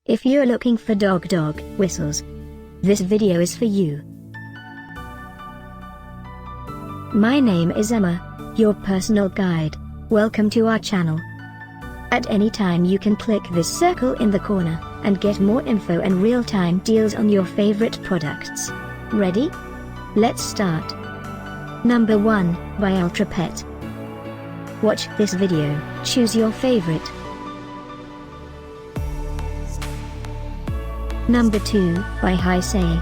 If you're looking for dog whistles, this video is for you. My name is Emma, your personal guide. Welcome to our channel. At any time you can click this circle in the corner, and get more info and real-time deals on your favorite products. Ready? Let's start. Number 1, by Ultrapet. Watch this video, choose your favorite. Number 2, by HiSayee.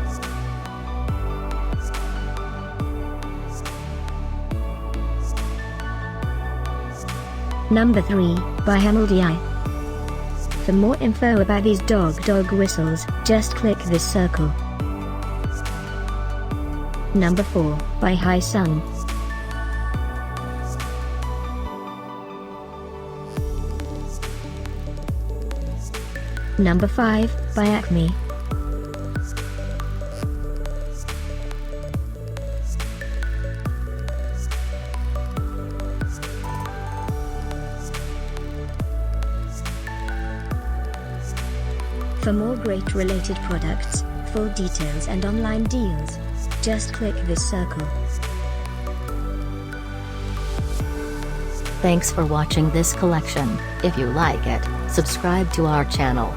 Number 3, by Hamiledyi. For more info about these dog whistles, just click this circle. Number 4, by HiSung. Number 5, by Acme. For more great related products, full details and online deals, just click this circle. Thanks for watching this collection. If you like it, subscribe to our channel.